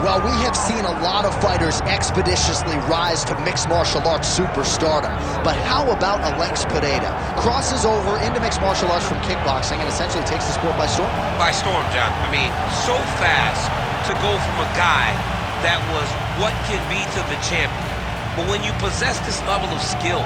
Well, we have seen a lot of fighters expeditiously rise to mixed martial arts superstardom. But how about Alex Pereira? Crosses over into mixed martial arts from kickboxing and essentially takes the sport by storm? By storm, John. I mean, so fast to go from a guy that was what can be to the champion. But when you possess this level of skill,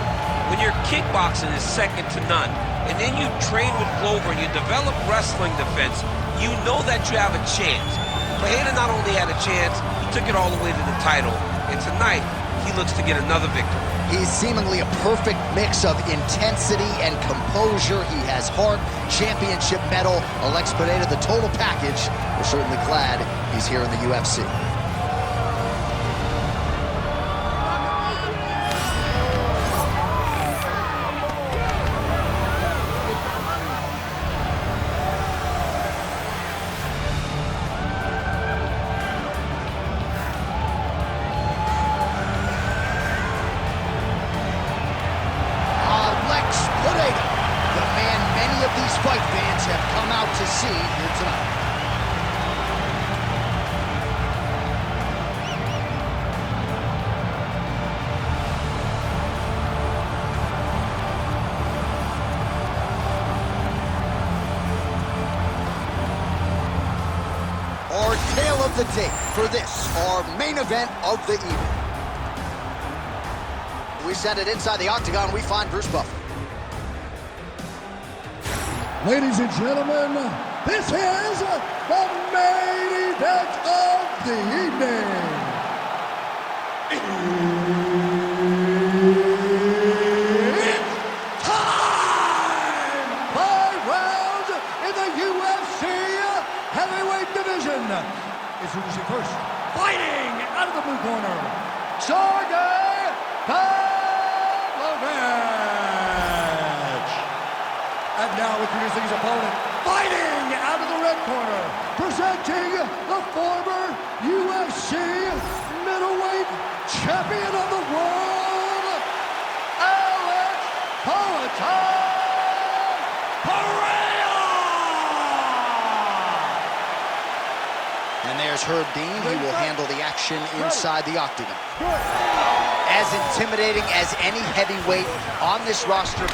when your kickboxing is second to none, and then you train with Glover and you develop wrestling defense, you know that you have a chance. Pereira not only had a chance, he took it all the way to the title. And tonight, he looks to get another victory. He's seemingly a perfect mix of intensity and composure. He has heart, championship medal. Alex Pereira, the total package. We're certainly glad he's here in the UFC. These fight fans have come out to see here tonight. Our tale of the day for this, our main event of the evening. We send it inside the octagon, we find Bruce Buffer. Ladies and gentlemen, this is the main event of the evening. It's time! 5 rounds in the UFC heavyweight division. Introducing first, fighting out of the blue corner, Sergei Pavlovich. And now introducing his opponent, fighting out of the red corner, presenting the former UFC middleweight champion of the world, Alex Pereira! And there's Herb Dean. He will handle the action inside the octagon. As intimidating as any heavyweight on this roster.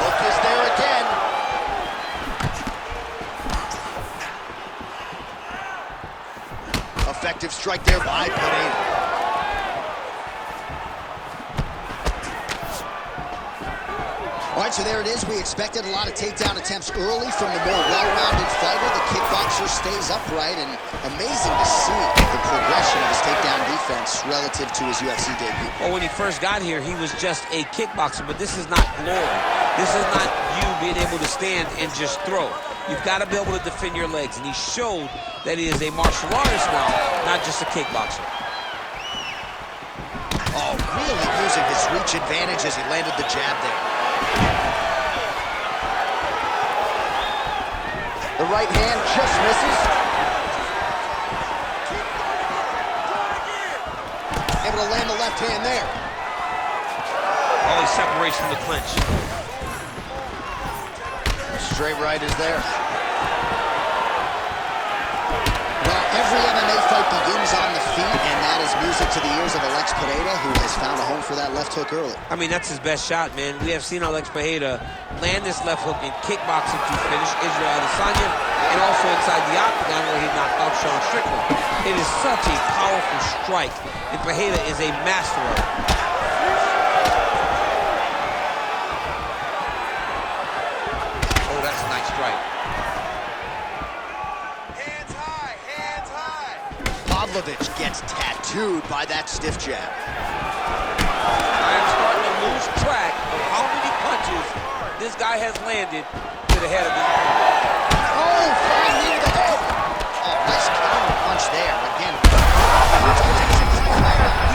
Look is there again. Effective strike there by Pereira. All right, so there it is. We expected a lot of takedown attempts early from the more well-rounded fighter. The kickboxer stays upright, and amazing to see the progression of his takedown defense relative to his UFC debut. Well, when he first got here, he was just a kickboxer, but this is not glory. This is not you being able to stand and just throw. You've got to be able to defend your legs, and he showed that he is a martial artist now, not just a kickboxer. Oh, really using his reach advantage as he landed the jab there. The right hand just misses. Able to land the left hand there. Oh, he separates from the clinch. Straight right is there. Well, every MMA fight begins on the feet, and that is music to the ears of Alex Pereira, who has found a home for that left hook early. I mean, that's his best shot, man. We have seen Alex Pereira land this left hook in kickboxing to finish Israel Adesanya, and also inside the octagon where he knocked out Sean Strickland. It is such a powerful strike, and Pereira is a master of it. Oh, that's a nice strike. Hands high, hands high. Pavlovich gets tattooed by that stiff jab. I am starting to lose track of how many punches this guy has landed to the head of his opponent. Oh, flying knee to the head. Oh, nice counter punch there. Again. He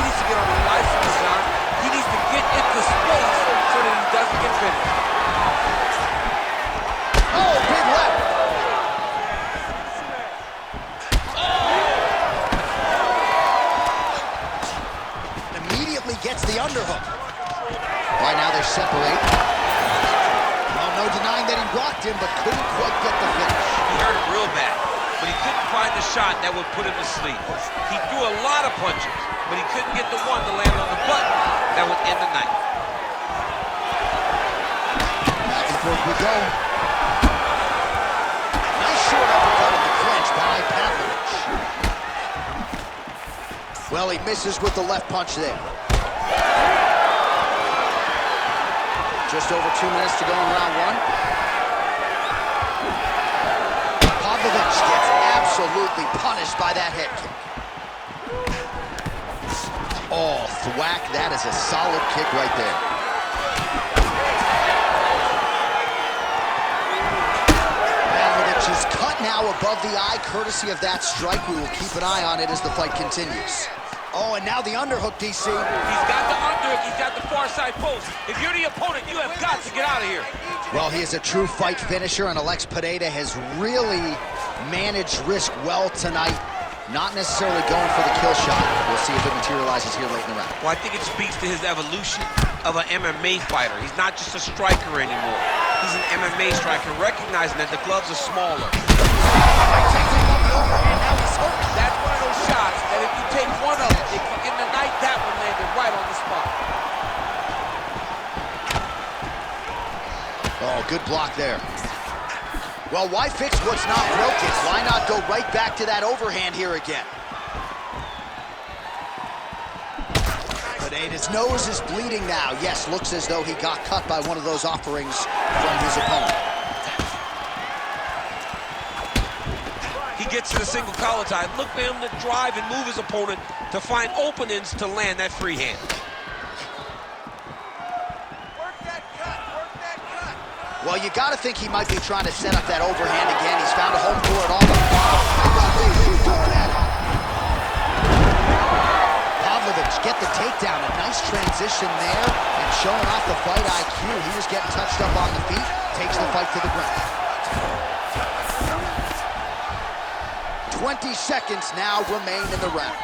needs to get on the license, John. He needs to get into space so that he doesn't get finished. Oh, big left. Immediately gets the underhook. Right now they're separating. Well, no denying that he rocked him, but couldn't quite get the finish. He hurt him real bad. but he couldn't find the shot that would put him to sleep. He threw a lot of punches, but he couldn't get the one to land on the button that would end the night. Back and forth we go. Nice short uppercut in the clinch by Pavlovich. Well, he misses with the left punch there. Just over 2 minutes to go in round one. Pavlovich gets absolutely punished by that head kick. Oh, thwack, that is a solid kick right there. Pavlovich is cut now above the eye, courtesy of that strike. We will keep an eye on it as the fight continues. Oh, and now the underhook, DC. He's got the underhook, he's got the far side post. If you're the opponent, you have got to get out of here. Well, he is a true fight finisher, and Alex Pereira has really managed risk well tonight. Not necessarily going for the kill shot. We'll see if it materializes here late in the round. Well, I think it speaks to his evolution of an MMA fighter. He's not just a striker anymore. He's an MMA striker, recognizing that the gloves are smaller. That's one of those shots that if you take one of them, in the night, that one landed right on the spot. Oh, good block there. Well, why fix what's not broken? Why not go right back to that overhand here again? Pereira's nose is bleeding now. Yes, looks as though he got cut by one of those offerings from his opponent. He gets to the single collar tie. Look for him to drive and move his opponent to find openings to land that free hand. Well, you got to think he might be trying to set up that overhand again. He's found a home for it all. Pavlovich get the takedown. A nice transition there and showing off the fight IQ. He was getting touched up on the feet. Takes the fight to the ground. 20 seconds now remain in the round.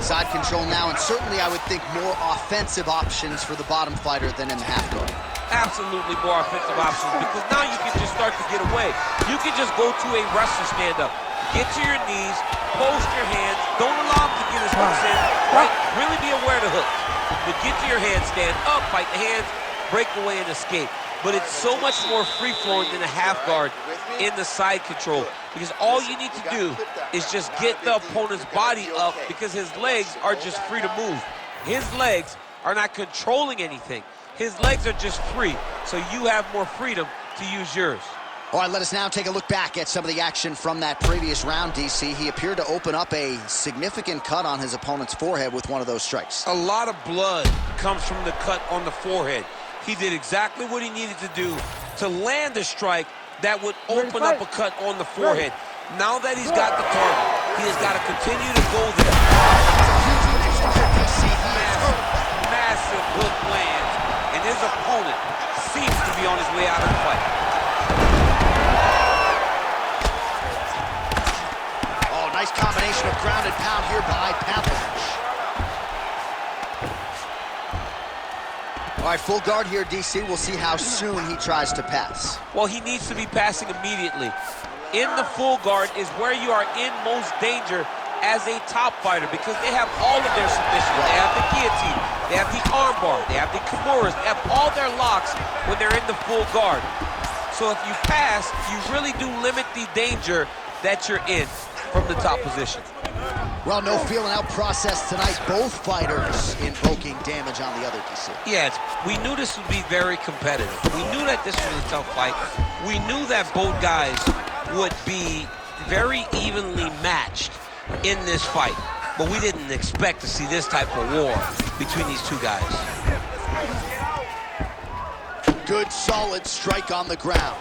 Side control now, and certainly I would think more offensive options for the bottom fighter than in the half guard. Absolutely more offensive options, because now you can just start to get away. You can just go to a wrestler stand-up. Get to your knees, post your hands, don't allow him to get his hooks in, right? Really be aware of the hooks. But get to your hands, stand up, fight the hands, break away and escape. But it's so much more free-flowing than a half guard in the side control, because all you need to do is just get the opponent's body up, because his legs are just free to move. His legs are not controlling anything. His legs are just free, so you have more freedom to use yours. All right, let us now take a look back at some of the action from that previous round, DC. He appeared to open up a significant cut on his opponent's forehead with one of those strikes. A lot of blood comes from the cut on the forehead. He did exactly what he needed to do to land a strike that would open up a cut on the forehead. Now that he's got the target, he has got to continue to go there. Massive hook lands, and his opponent seems to be on his way out of the fight. Oh, nice combination of ground and pound here by Pavlovich. All right, full guard here, DC. We'll see how soon he tries to pass. Well, he needs to be passing immediately. In the full guard is where you are in most danger as a top fighter, because they have all of their submissions. They have the guillotine, they have the armbar, they have the kimuras, they have all their locks when they're in the full guard. So if you pass, you really do limit the danger that you're in from the top position. Well, no feeling out process tonight. Both fighters invoking damage on the other, DC. Yeah, we knew this would be very competitive. We knew that this was a tough fight. We knew that both guys would be very evenly matched in this fight, but we didn't expect to see this type of war between these two guys. Good, solid strike on the ground.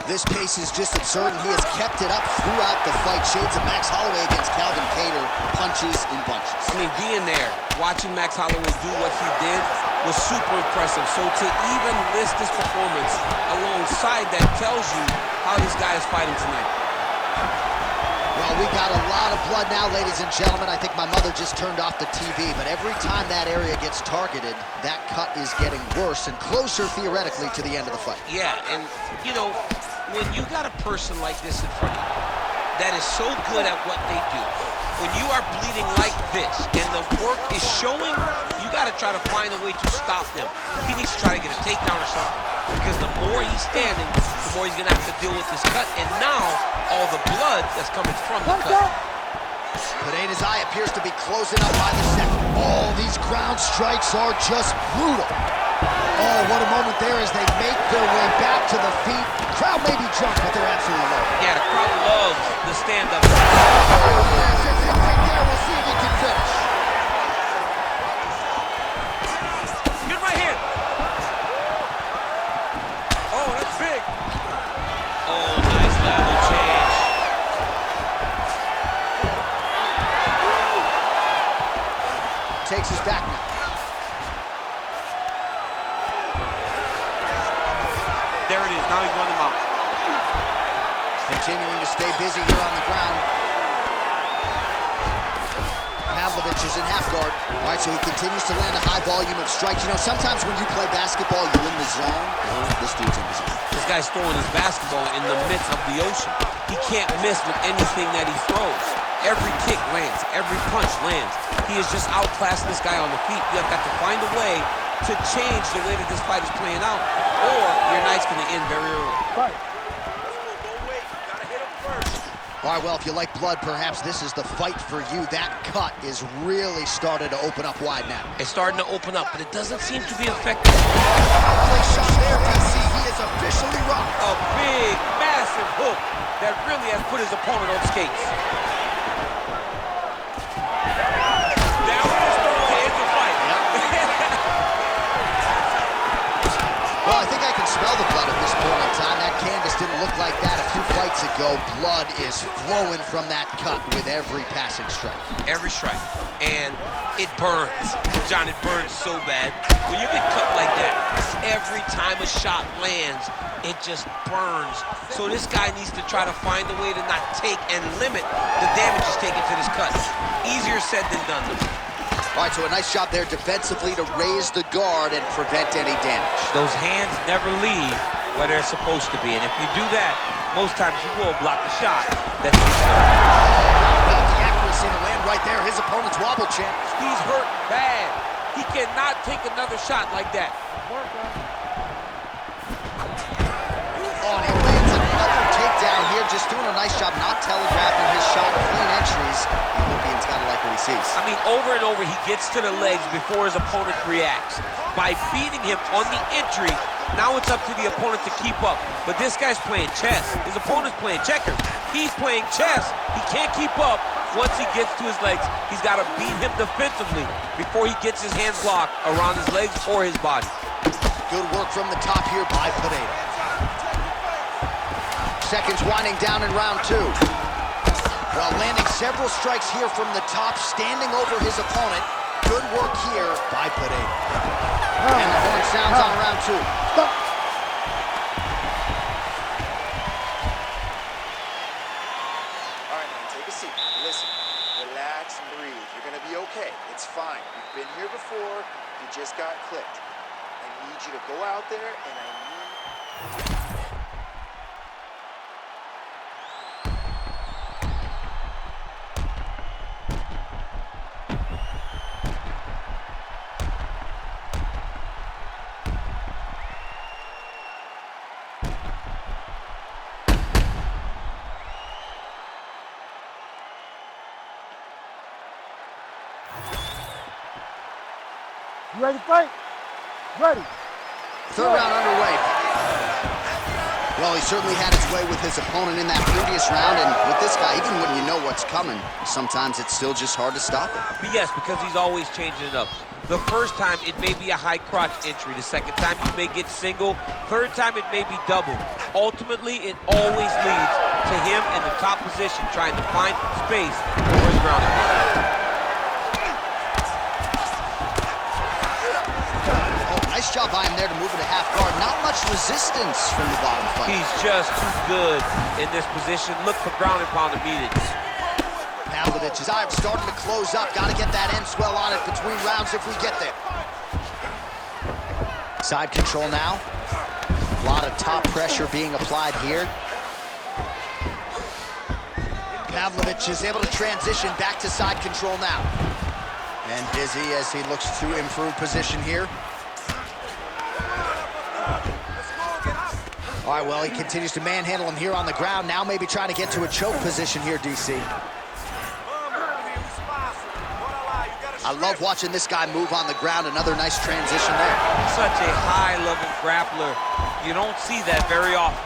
This pace is just absurd, and he has kept it up throughout the fight. Shades of Max Holloway against Calvin Kattar, punches and bunches. I mean, being there, watching Max Holloway do what he did was super impressive. So to even list this performance alongside that tells you how this guy is fighting tonight. Well, we got a lot of blood now, ladies and gentlemen. I think my mother just turned off the TV, but every time that area gets targeted, that cut is getting worse and closer, theoretically, to the end of the fight. Yeah, and, you know, when you got a person like this in front of you that is so good at what they do, when you are bleeding like this and the work is showing, you got to try to find a way to stop them. He needs to try to get a takedown or something, because the more he's standing, the more he's going to have to deal with this cut, and now all the blood that's coming from the cut. Pereira's eye appears to be closing up by the second. Oh, these ground strikes are just brutal. Oh, what a moment there as they make their way back to the feet. Crowd may be drunk, but they're absolutely loving it. Yeah, the crowd loves the stand-up. Oh, yes, it's in right there. We'll see if he can finish. Good right here. Oh, that's big. Oh, nice level change. Takes us back now. There it is. Now he's running him out. Continuing to stay busy here on the ground. Pavlovich is in half guard. All right, so he continues to land a high volume of strikes. You know, sometimes when you play basketball, you're in the zone. This dude's in the zone. This guy's throwing his basketball in the midst of the ocean. He can't miss with anything that he throws. Every kick lands. Every punch lands. He is just outclassing this guy on the feet. You have got to find a way to change the way that this fight is playing out, or your night's going to end very early. Right. Don't wait. Gotta hit him first. All right, well, if you like blood, perhaps this is the fight for you. That cut is really started to open up wide now. It's starting to open up, but it doesn't seem to be effective. Play shot there, DC. He is officially rocked. A big, massive hook that really has put his opponent on skates. That was going to end the fight. Well, I think I can smell the blood at this point in time. That canvas didn't look like that a few fights ago. Blood is flowing from that cut with every passing strike. Every strike. And it burns. John, it burns so bad. When you get cut like that, every time a shot lands, it just burns. So this guy needs to try to find a way to not take and limit the damage he's taking to this cut. Easier said than done. All right, so a nice job there defensively to raise the guard and prevent any damage. Those hands never leave where they're supposed to be. And if you do that, most times you will block the shot that's being done. Well, the accuracy to land right there. His opponent's wobble champ. He's hurt bad. He cannot take another shot like that. Oh, and he lands another takedown here, just doing a nice job not telegraphing his shot, clean entries. The Olympian's got to like what he sees. I mean, over and over, he gets to the legs before his opponent reacts. By beating him on the entry, now it's up to the opponent to keep up. But this guy's playing chess. His opponent's playing checkers. He's playing chess. He can't keep up. Once he gets to his legs, he's got to beat him defensively before he gets his hands locked around his legs or his body. Good work from the top here by Pereira. Seconds winding down in round two. Well, landing several strikes here from the top, standing over his opponent. Good work here by Pereira. And the horn sounds on round two. Stop. All right, man, take a seat. Listen, relax and breathe. You're gonna be okay. It's fine. You've been here before. You just got clipped. I need you to go out there, and I need... You ready to fight? Ready. Third round underway. Well, he certainly had his way with his opponent in that previous round, and with this guy, even when you know what's coming, sometimes it's still just hard to stop him. But yes, because he's always changing it up. The first time, it may be a high crotch entry. The second time, you may get single. Third time, it may be double. Ultimately, it always leads to him in the top position, trying to find space for his ground game. Nice job by him there to move into half guard. Not much resistance from the bottom fight. He's just too good in this position. Look for ground and pound immediately. Pavlovich's eye starting to close up. Got to get that end swell on it between rounds if we get there. Side control now. A lot of top pressure being applied here. Pavlovich is able to transition back to side control now. And busy as he looks to improve position here. All right, well, he continues to manhandle him here on the ground. Now maybe trying to get to a choke position here, DC. I love watching this guy move on the ground. Another nice transition there. Such a high-level grappler. You don't see that very often.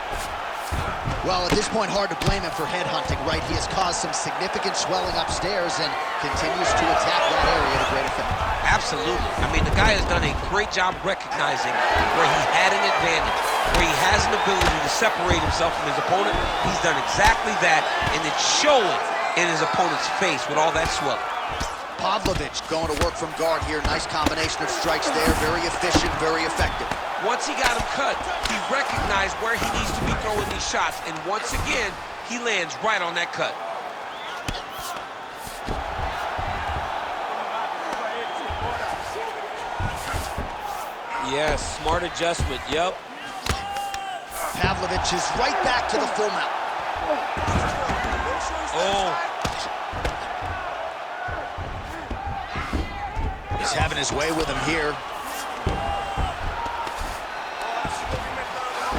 Well, at this point, hard to blame him for headhunting, right? He has caused some significant swelling upstairs and continues to attack that area to great effect. Absolutely. I mean, the guy has done a great job recognizing where he had an advantage, where he has an ability to separate himself from his opponent. He's done exactly that, and it's showing in his opponent's face with all that swelling. Pavlovich going to work from guard here. Nice combination of strikes there. Very efficient, very effective. Once he got him cut, he recognized where he needs to be throwing these shots, and once again, he lands right on that cut. Yes, smart adjustment, yep. Pavlovich is right back to the full mount. Oh. He's having his way with him here.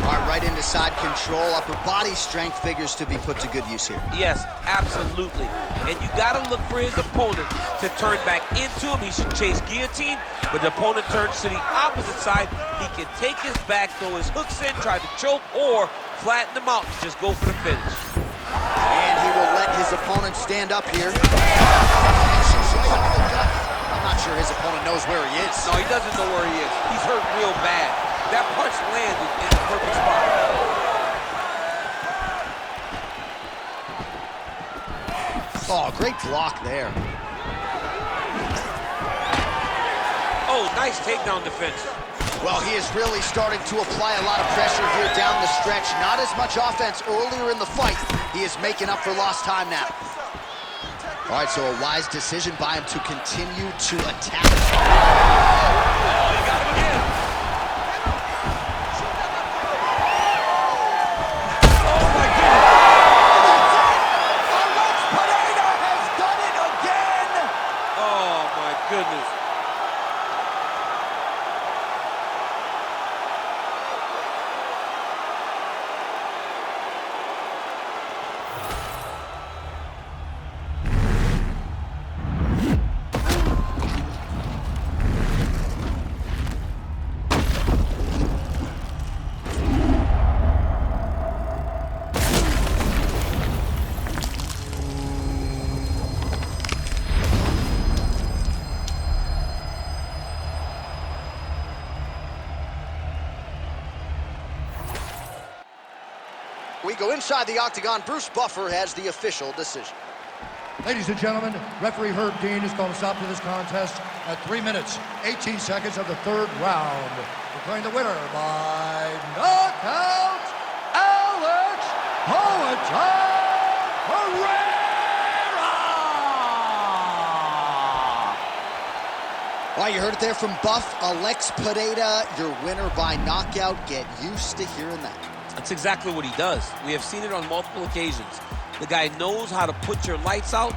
All right, right into side control. Upper body strength figures to be put to good use here. Yes, absolutely. And you got to look for his opponent to turn back into him. He should chase guillotine, but the opponent turns to the opposite side. He can take his back, throw his hooks in, try to choke, or flatten him out and just go for the finish. And he will let his opponent stand up here. I'm not sure his opponent knows where he is. No, he doesn't know where he is. He's hurt real bad. That punch landed in the perfect spot. Oh, great block there. Oh, nice takedown defense. Well, he is really starting to apply a lot of pressure here down the stretch. Not as much offense earlier in the fight. He is making up for lost time now. All right, so a wise decision by him to continue to attack. Oh, he got him again. Oh, my goodness. Pereira has done it again! Oh, my goodness. We go inside the octagon. Bruce Buffer has the official decision. Ladies and gentlemen, referee Herb Dean is going to stop to this contest at 3 minutes, 18 seconds of the third round. Declaring the winner by knockout, Alex Pereira! All right, you heard it there from Buff. Alex Pereira, your winner by knockout. Get used to hearing that. That's exactly what he does. We have seen it on multiple occasions. The guy knows how to put your lights out